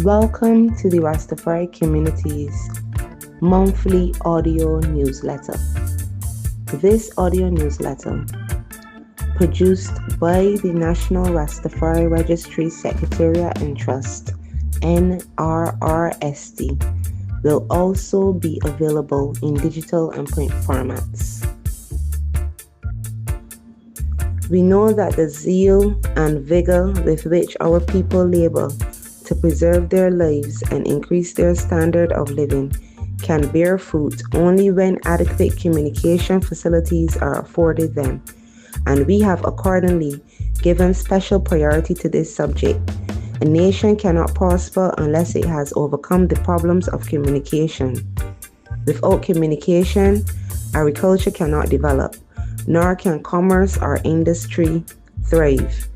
Welcome to the Rastafari Community's monthly audio newsletter. This audio newsletter, produced by the National Rastafari Registry Secretariat and Trust, NRRST, will also be available in digital and print formats. We know that the zeal and vigor with which our people labor to preserve their lives and increase their standard of living can bear fruit only when adequate communication facilities are afforded them, and we have accordingly given special priority to this subject. A nation cannot prosper unless it has overcome the problems of communication. Without communication, agriculture cannot develop, nor can commerce or industry thrive.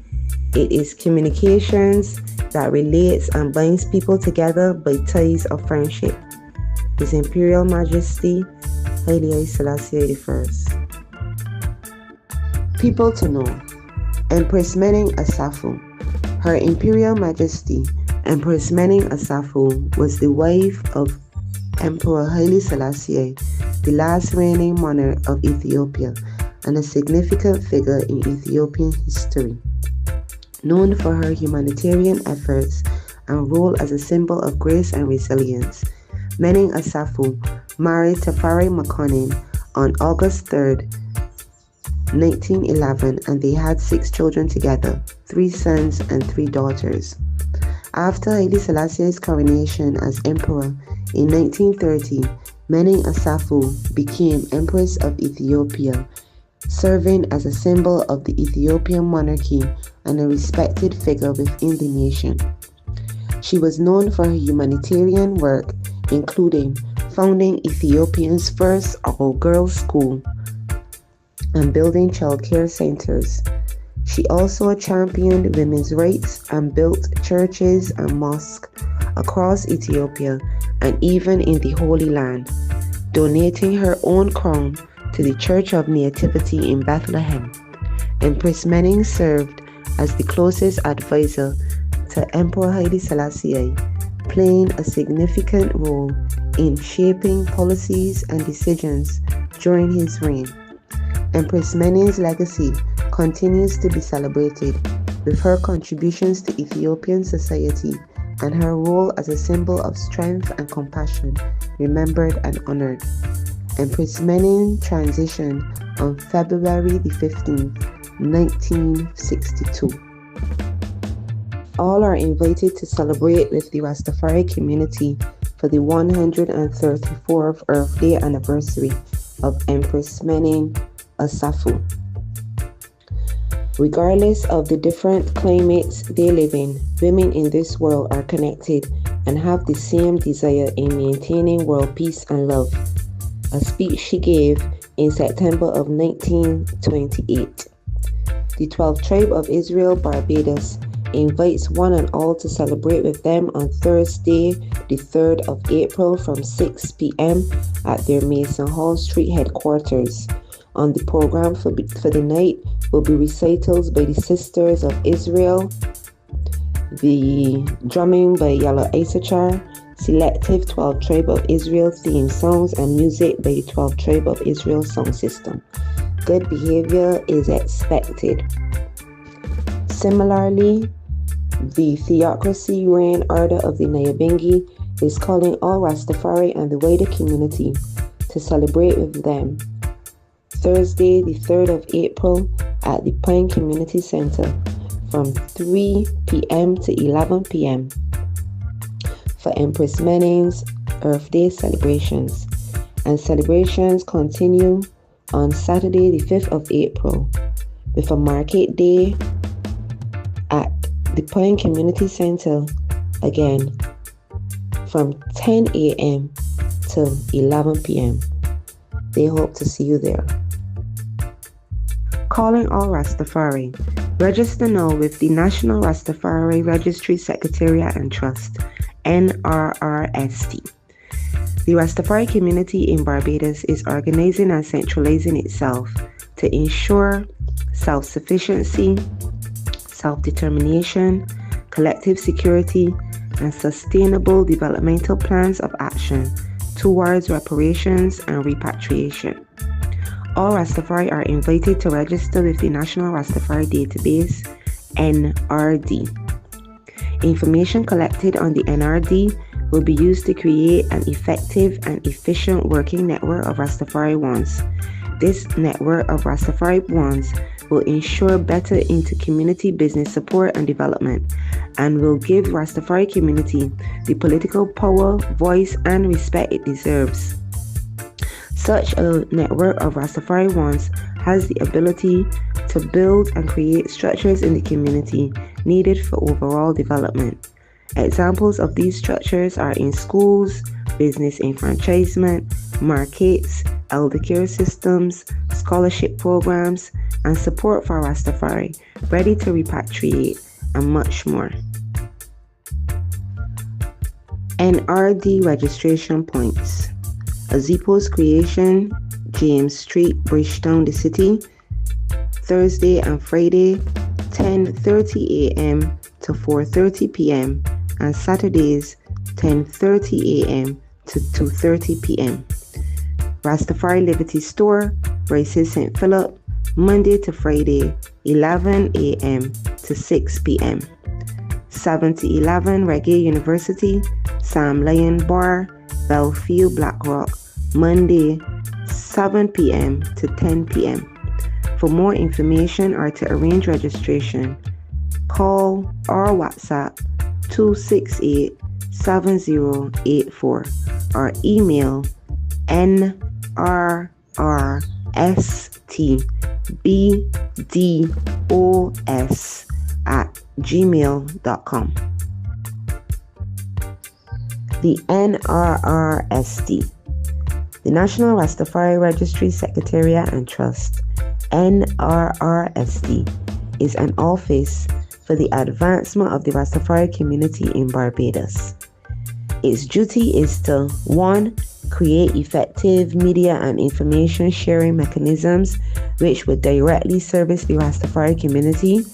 It is communications that relates and binds people together by ties of friendship. His Imperial Majesty, Haile Selassie I. People to know. Empress Menen Asafo. Her Imperial Majesty, Empress Menen Asafo, was the wife of Emperor Haile Selassie, the last reigning monarch of Ethiopia, and a significant figure in Ethiopian history. Known for her humanitarian efforts and role as a symbol of grace and resilience, Menen Asafo married Tafari Makonnen on August 3, 1911, and they had 6 children together, 3 sons and 3 daughters. After Haile Selassie's coronation as emperor in 1930, Menen Asafo became Empress of Ethiopia, serving as a symbol of the Ethiopian monarchy and a respected figure within the nation. She was known for her humanitarian work, including founding Ethiopia's first all-girls school and building childcare centers. She also championed women's rights and built churches and mosques across Ethiopia and even in the Holy Land, donating her own crown to the Church of Nativity in Bethlehem. Empress Menen served as the closest advisor to Emperor Haile Selassie, playing a significant role in shaping policies and decisions during his reign. Empress Menen's legacy continues to be celebrated, with her contributions to Ethiopian society and her role as a symbol of strength and compassion remembered and honored. Empress Menen transitioned on February 15, 1962. All are invited to celebrate with the Rastafari community for the 134th Earth Day anniversary of Empress Menen Asafo. Regardless of the different climates they live in, women in this world are connected and have the same desire in maintaining world peace and love. A speech she gave in September of 1928. The 12th Tribe of Israel, Barbados, invites one and all to celebrate with them on Thursday, the 3rd of April from 6 p.m. at their Mason Hall Street headquarters. On the program for the night will be recitals by the Sisters of Israel, the drumming by Yellow Issachar, selective 12th Tribe of Israel theme songs, and music by the 12th Tribe of Israel song system. Good behavior is expected. Similarly, the Theocracy Reign Order of the Nyabingi is calling all Rastafari and the wider community to celebrate with them Thursday, the 3rd of April at the Pine Community Center from 3 p.m. to 11 p.m. for Empress Menen's Earth Day celebrations, and celebrations continue on Saturday the 5th of April with a market day at the Pine Community Center again from 10 a.m. to 11 p.m. They hope to see you there. Calling all Rastafari. Register now with the National Rastafari Registry Secretariat and Trust, NRRST. The Rastafari community in Barbados is organizing and centralizing itself to ensure self-sufficiency, self-determination, collective security, and sustainable developmental plans of action towards reparations and repatriation. All Rastafari are invited to register with the National Rastafari Database, NRD. Information collected on the NRD will be used to create an effective and efficient working network of Rastafari Ones. This network of Rastafari Ones will ensure better inter-community business support and development, and will give Rastafari community the political power, voice, and respect it deserves. Such a network of Rastafari Ones has the ability to build and create structures in the community needed for overall development. Examples of these structures are in schools, business enfranchisement, markets, elder care systems, scholarship programs, and support for Rastafari, ready to repatriate, and much more. NRD registration points. Azipo's creation, James Street, Bridgetown, the city, Thursday and Friday, 10:30 a.m. to 4:30 p.m. and Saturdays, 10:30 a.m. to 2:30 p.m. Rastafari Liberty Store, Races St. Philip, Monday to Friday, 11 a.m. to 6 p.m. 7 to 11 Reggae University, Sam Lyon Bar, Belfield, Blackrock, Monday, 7 p.m. to 10 p.m. For more information or to arrange registration, call or WhatsApp 268-7084 or email nrrstbdos@gmail.com. The NRRST, the National Rastafari Registry Secretariat and Trust, NRRST, is an office for the advancement of the Rastafari community in Barbados. Its duty is to 1. Create effective media and information sharing mechanisms which would directly service the Rastafari community.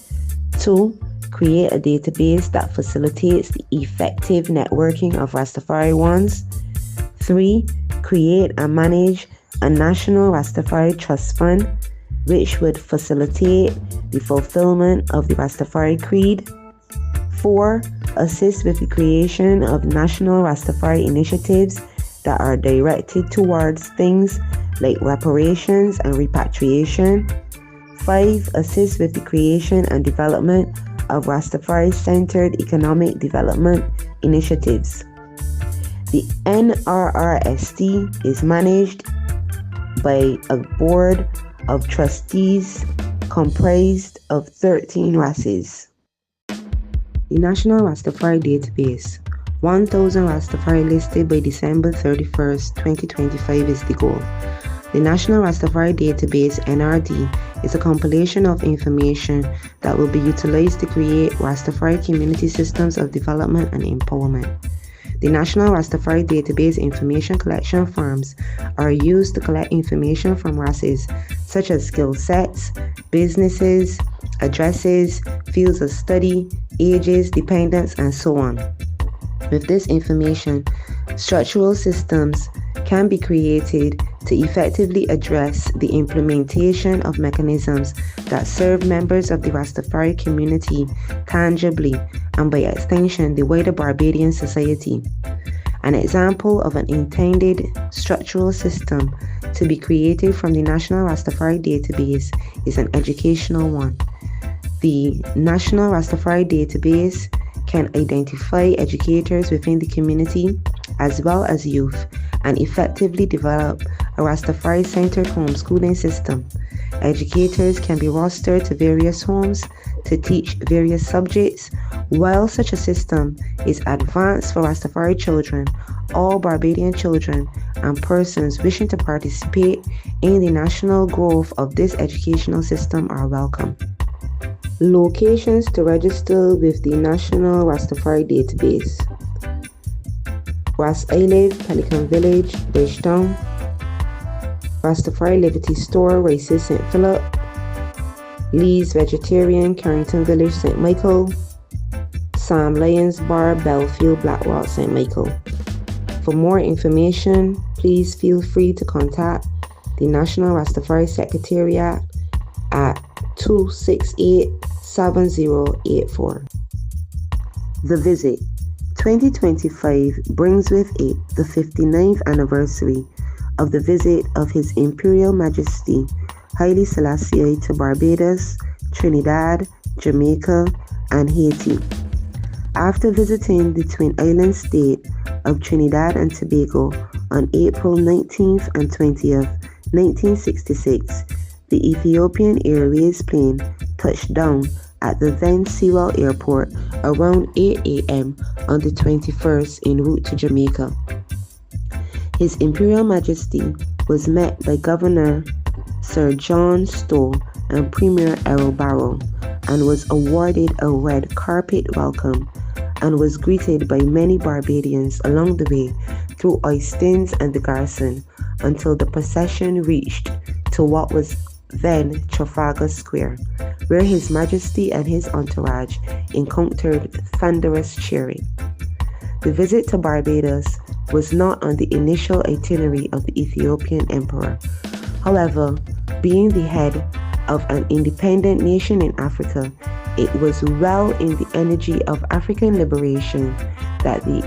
2. Create a database that facilitates the effective networking of Rastafari Ones. 3. Create and manage a National Rastafari Trust Fund which would facilitate the fulfillment of the Rastafari Creed. 4. Assist with the creation of national Rastafari initiatives that are directed towards things like reparations and repatriation. 5. Assist with the creation and development of Rastafari-centered economic development initiatives. The NRRST is managed by a board of trustees comprised of 13 races. The National Rastafari Database. 1,000 Rastafari listed by December 31st, 2025 is the goal. The National Rastafari Database, NRD, is a compilation of information that will be utilized to create Rastafari community systems of development and empowerment. The National Rastafari Database information collection forms are used to collect information from races such as skill sets, businesses, addresses, fields of study, ages, dependents, and so on. With this information, structural systems can be created to effectively address the implementation of mechanisms that serve members of the Rastafari community tangibly and by extension the wider Barbadian society. An example of an intended structural system to be created from the National Rastafari Database is an educational one. The National Rastafari Database can identify educators within the community as well as youth and effectively develop a Rastafari-centered homeschooling system. Educators can be rostered to various homes to teach various subjects. While such a system is advanced for Rastafari children, all Barbadian children and persons wishing to participate in the national growth of this educational system are welcome. Locations to register with the National Rastafari Database: Ras Island, Pelican Village, Bridgetown; Rastafari Liberty Store, Races St. Philip; Lee's Vegetarian, Carrington Village, St. Michael; Sam Lyons Bar, Belfield, Blackrock, St. Michael. For more information, please feel free to contact the National Rastafari Secretariat at 268-7084. The Visit 2025 brings with it the 59th anniversary of the visit of His Imperial Majesty Haile Selassie to Barbados, Trinidad, Jamaica, and Haiti. After visiting the Twin Island state of Trinidad and Tobago on April 19th and 20th, 1966, the Ethiopian Airways plane touched down at the then Sewell Airport around 8 a.m. on the 21st en route to Jamaica. His Imperial Majesty was met by Governor Sir John Stow and Premier Errol Barrow, and was awarded a red carpet welcome, and was greeted by many Barbadians along the way through Oistins and the garrison until the procession reached to what was then Trafalgar Square, where His Majesty and his entourage encountered thunderous cheering. The visit to Barbados was not on the initial itinerary of the Ethiopian Emperor. However, being the head of an independent nation in Africa, it was well in the energy of African liberation that the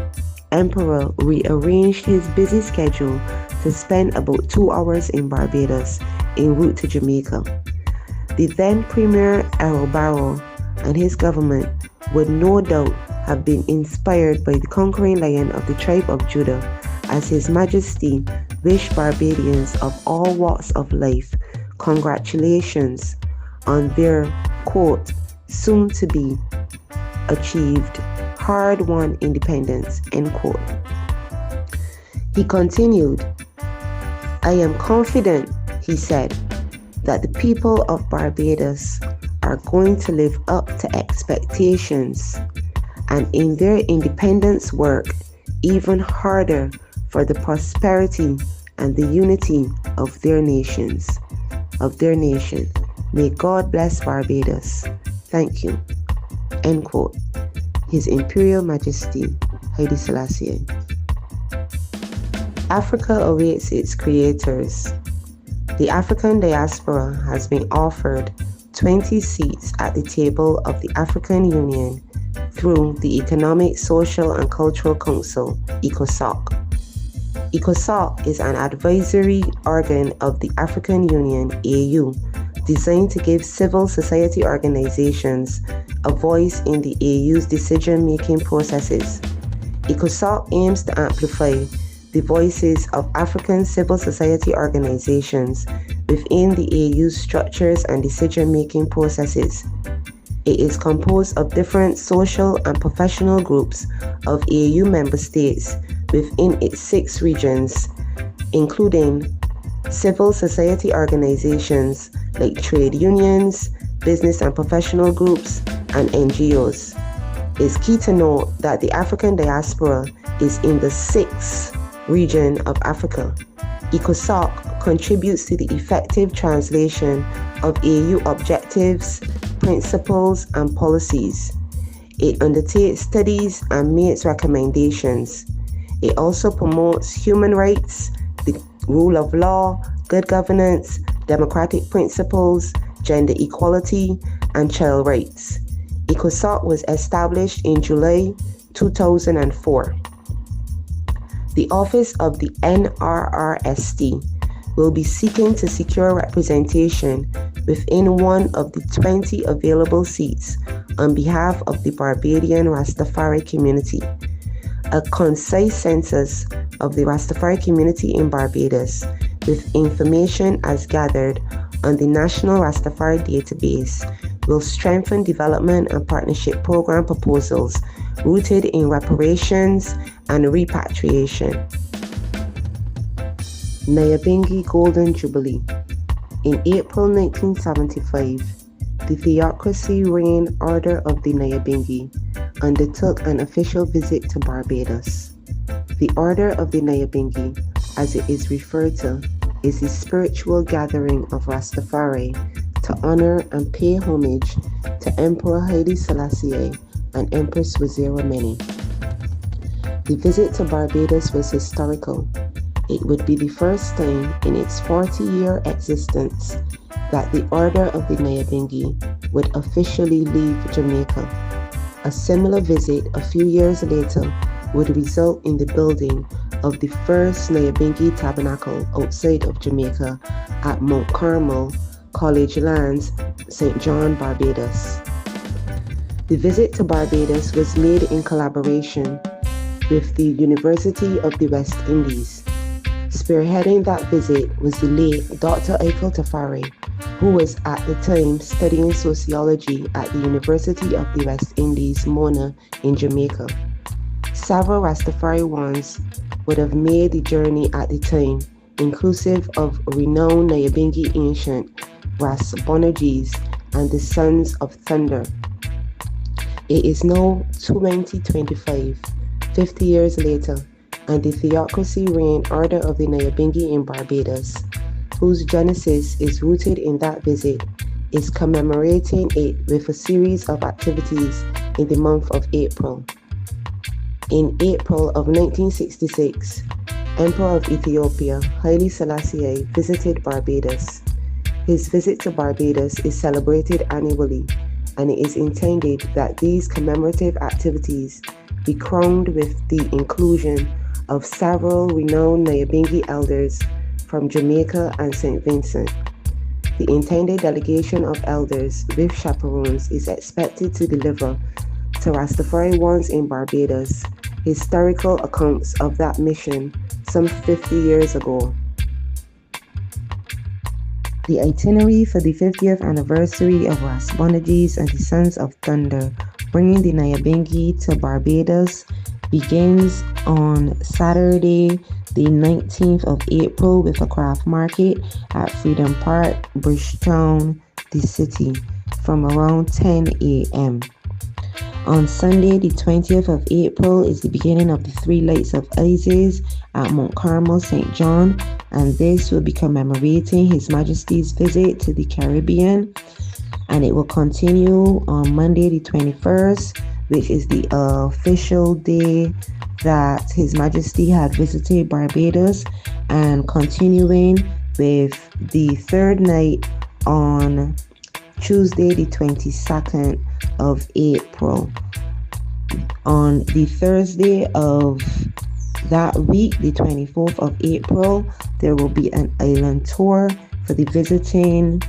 Emperor rearranged his busy schedule to spend about 2 hours in Barbados en route to Jamaica. The then Premier Errol Barrow and his government would no doubt have been inspired by the conquering lion of the tribe of Judah, as His Majesty wished Barbadians of all walks of life congratulations on their, quote, soon to be achieved hard-won independence, end quote. He continued, "I am confident," he said, "that the people of Barbados are going to live up to expectations and in their independence work even harder for the prosperity and the unity of their nation. May God bless Barbados. Thank you." End quote. His Imperial Majesty Haile Selassie. Africa awaits its creators. The African diaspora has been offered 20 seats at the table of the African Union through the Economic, Social and Cultural Council, ECOSOC. ECOSOC is an advisory organ of the African Union, AU, designed to give civil society organizations a voice in the AU's decision-making processes. ECOSOC aims to amplify the voices of African civil society organizations within the AU's structures and decision-making processes. It is composed of different social and professional groups of AU member states within its 6 regions, including civil society organizations like trade unions, business and professional groups, and NGOs. It's key to note that the African diaspora is in the 6th region of Africa. ECOSOC contributes to the effective translation of AU objectives, principles, and policies. It undertakes studies and makes recommendations. It also promotes human rights, the rule of law, good governance, democratic principles, gender equality, and child rights. ECOSOC was established in July 2004. The Office of the NRRST will be seeking to secure representation within one of the 20 available seats on behalf of the Barbadian Rastafari community. A concise census of the Rastafari community in Barbados, with information as gathered on the National Rastafari Database, will strengthen development and partnership program proposals rooted in reparations and repatriation. Nyabingi Golden Jubilee. In April 1975, the Theocracy Reign Order of the Nyabingi undertook an official visit to Barbados. The Order of the Nyabingi, as it is referred to, is a spiritual gathering of Rastafari to honor and pay homage to Emperor Haile Selassie and Empress Wazira Mene. The visit to Barbados was historical. It would be the first time in its 40-year existence that the Order of the Nyabingi would officially leave Jamaica. A similar visit a few years later would result in the building of the first Nyabingi Tabernacle outside of Jamaica at Mount Carmel, College Lands, St. John, Barbados. The visit to Barbados was made in collaboration with the University of the West Indies. Spearheading that visit was the late Dr. Eichel Tafari, who was at the time studying sociology at the University of the West Indies, Mona, in Jamaica. Several Rastafari ones would have made the journey at the time, inclusive of renowned Nyabingi ancient Ras Bonerges and the Sons of Thunder. It is now 2025, 50 years later, and the Theocracy Reign Order of the Nyabingi in Barbados, whose genesis is rooted in that visit, is commemorating it with a series of activities in the month of April. In April of 1966, Emperor of Ethiopia, Haile Selassie, visited Barbados. His visit to Barbados is celebrated annually, and it is intended that these commemorative activities be crowned with the inclusion of several renowned Nyabingi elders from Jamaica and St. Vincent. The intended delegation of elders with chaperones is expected to deliver to Rastafari ones in Barbados historical accounts of that mission some 50 years ago. The itinerary for the 50th anniversary of Ras Bonerges and the Sons of Thunder bringing the Nyabingi to Barbados begins on Saturday, the 19th of April, with a craft market at Freedom Park, Bridgetown, the city, from around 10 a.m. On Sunday, the 20th of April, is the beginning of the Three Lights of Isis at Mount Carmel, St. John, and this will be commemorating His Majesty's visit to the Caribbean. And it will continue on Monday the 21st, which is the official day that His Majesty had visited Barbados, and continuing with the third night on Tuesday the 22nd of April. On the Thursday of that week, the 24th of April, there will be an island tour for the visiting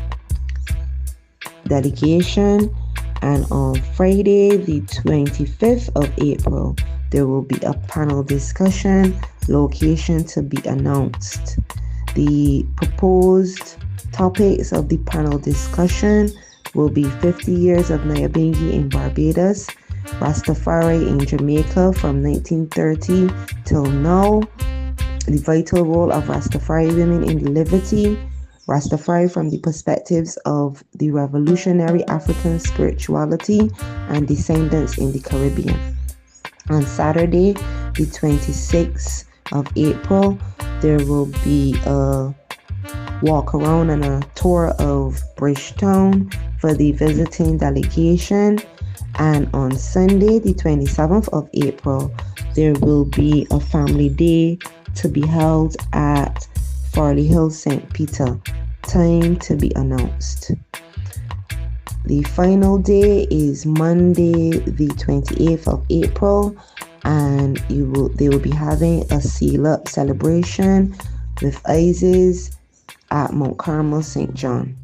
delegation, and on Friday the 25th of April there will be a panel discussion, location to be announced. The proposed topics of the panel discussion will be 50 years of Nyabingi in Barbados, Rastafari in Jamaica from 1930 till now, the vital role of Rastafari women in liberty, Rastafari from the perspectives of the revolutionary African spirituality and descendants in the Caribbean. On Saturday, the 26th of April, there will be a walk around and a tour of Bridgetown for the visiting delegation. And on Sunday, the 27th of April, there will be a family day to be held at Farley Hill, St. Peter. Time to be announced. The final day is Monday, the 28th of April, and they will be having a seal-up celebration with Isis at Mount Carmel, St. John.